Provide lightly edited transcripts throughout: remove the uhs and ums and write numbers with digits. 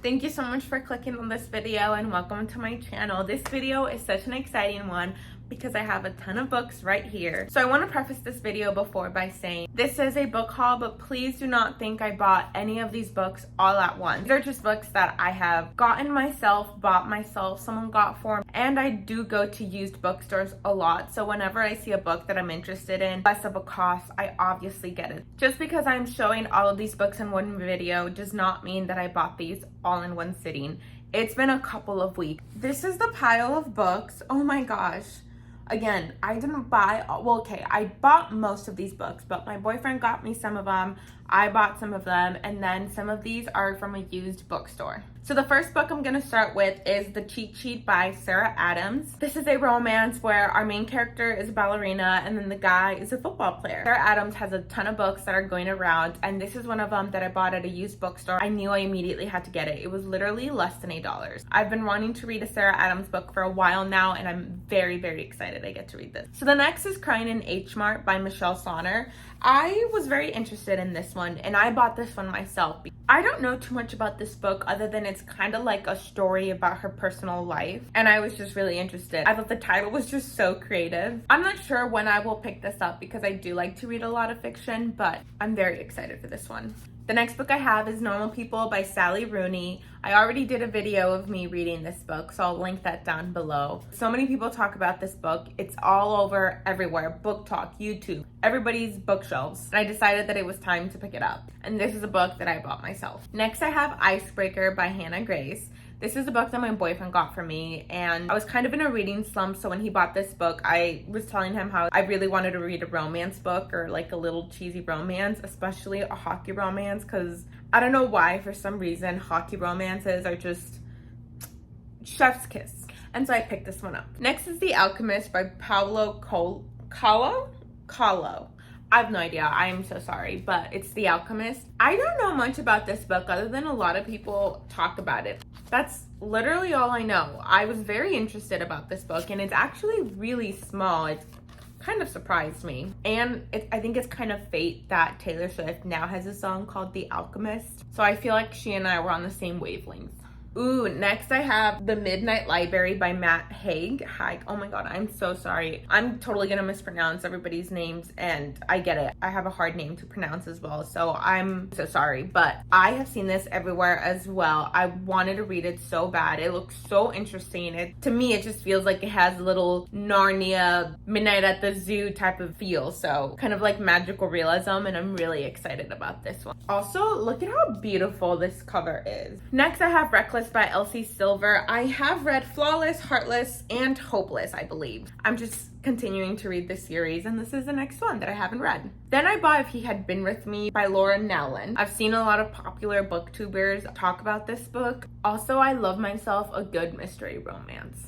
Thank you so much for clicking on this video and welcome to my channel. This video is such an exciting one because I have a ton of books right here. So I want to preface this video before by saying this is a book haul, but please do not think I bought any of these books all at once. These are just books that I have gotten myself, bought myself, someone got for me, and I do go to used bookstores a lot. So whenever I see a book that I'm interested in, less of a cost, I obviously get it. Just because I'm showing all of these books in one video does not mean that I bought these all in one sitting. It's been a couple of weeks. This is the pile of books. Oh my gosh. Again, I didn't buy, well, okay, I bought most of these books, but my boyfriend got me some of them. I bought some of them, and then some of these are from a used bookstore. So the first book I'm gonna start with is The Cheat Sheet by Sarah Adams. This is a romance where our main character is a ballerina and then the guy is a football player. Sarah Adams has a ton of books that are going around, and this is one of them that I bought at a used bookstore. I knew I immediately had to get it. It was literally less than $8. I've been wanting to read a Sarah Adams book for a while now, and I'm very, very excited I get to read this. So the next is Crying in H Mart by Michelle Sonner. I was very interested in this one, and I bought this one myself. I don't know too much about this book other than it's kind of like a story about her personal life, and I was just really interested. I thought the title was just so creative. I'm not sure when I will pick this up because I do like to read a lot of fiction, but I'm very excited for this one. The next book I have is Normal People by Sally Rooney. I already did a video of me reading this book, so I'll link that down below. So many people talk about this book. It's all over everywhere. Book Talk, YouTube, everybody's bookshelves. And I decided that it was time to pick it up. And this is a book that I bought myself. Next I have Icebreaker by Hannah Grace. This is a book that my boyfriend got for me, and I was kind of in a reading slump, so when he bought this book, I was telling him how I really wanted to read a romance book or like a little cheesy romance, especially a hockey romance, because I don't know why, for some reason, hockey romances are just chef's kiss. And so I picked this one up. Next is The Alchemist by Paulo Coelho. I have no idea. I am so sorry, but it's The Alchemist. I don't know much about this book other than a lot of people talk about it. That's literally all I know. I was very interested about this book, and it's actually really small. It's kind of surprised me. And I think it's kind of fate that Taylor Swift now has a song called The Alchemist. So I feel like she and I were on the same wavelength. Ooh, next I have The Midnight Library by Matt Haig. Oh my god, I'm so sorry. I'm totally gonna mispronounce everybody's names, and I get it. I have a hard name to pronounce as well, so I'm so sorry. But I have seen this everywhere as well. I wanted to read it so bad. It looks so interesting. To me, it just feels like it has a little Narnia, Midnight at the Zoo type of feel. So kind of like magical realism, and I'm really excited about this one. Also, look at how beautiful this cover is. Next, I have Reckless by Elsie Silver. I have read Flawless, Heartless, and Hopeless, I believe. I'm just continuing to read this series, and this is the next one that I haven't read. Then I bought If He Had Been With Me by Laura Nowlin. I've seen a lot of popular booktubers talk about this book. Also, I love myself a good mystery romance.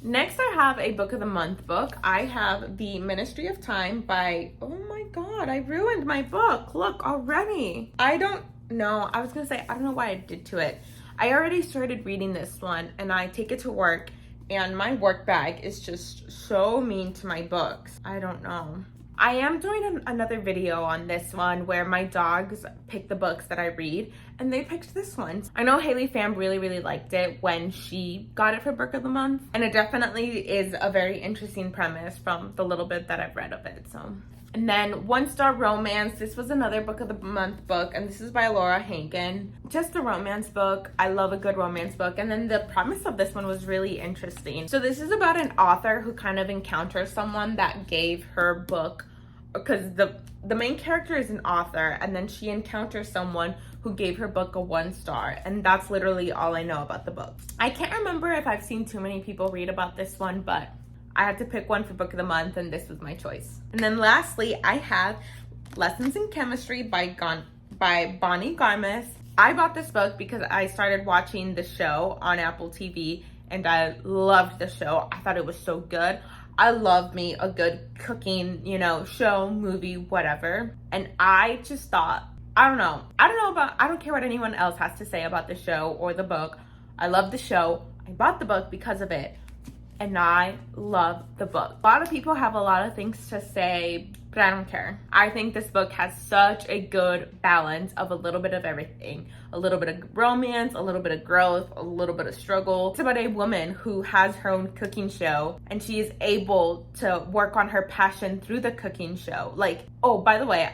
Next, I have a book of the month book. I have The Ministry of Time by, oh my god, I ruined my book. Look, already. I don't know why I did to it. I already started reading this one, and I take it to work, and my work bag is just so mean to my books. I don't know. I am doing another video on this one where my dogs pick the books that I read, and they picked this one. I know Haley Pham really, really liked it when she got it for Book of the Month, and it definitely is a very interesting premise from the little bit that I've read of it, so. And then One Star Romance. This was another Book of the Month book, and this is by Laura Hankin. Just a romance book. I love a good romance book. And then the premise of this one was really interesting. So this is about an author who kind of encounters someone that gave her book, because the main character is an author, and then she encounters someone who gave her book a 1 star, and that's literally all I know about the book. I can't remember if I've seen too many people read about this one, but I had to pick one for Book of the Month, and this was my choice. And then lastly, I have Lessons in Chemistry by Bonnie Garmis. I bought this book because I started watching the show on Apple TV, and I loved the show. I thought it was so good. I love me a good cooking, show, movie, whatever. And I just thought, I don't care what anyone else has to say about the show or the book. I love the show. I bought the book because of it. And I love the book. A lot of people have a lot of things to say but I don't care. I think this book has such a good balance of a little bit of everything. A little bit of romance, a little bit of growth, a little bit of struggle. It's about a woman who has her own cooking show and she is able to work on her passion through the cooking show. Like, oh, by the way,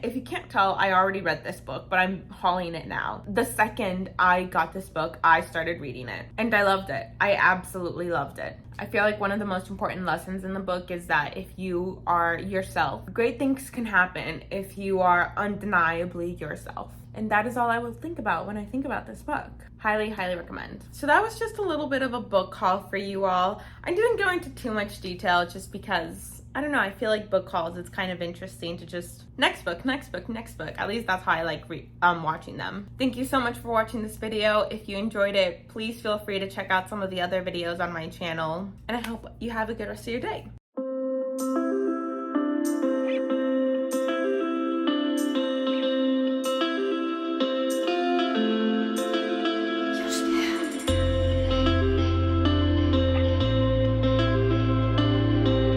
if you can't tell, I already read this book, but I'm hauling it now. The second I got this book, I started reading it and I loved it. I absolutely loved it. I feel like one of the most important lessons in the book is that if you are yourself, great things can happen if you are undeniably yourself. And that is all I will think about when I think about this book. Highly, highly recommend. So that was just a little bit of a book haul for you all. I didn't go into too much detail just because, I don't know, I feel like book hauls, it's kind of interesting to just next book, next book, next book. At least that's how I like watching them. Thank you so much for watching this video. If you enjoyed it, please feel free to check out some of the other videos on my channel. And I hope you have a good rest of your day.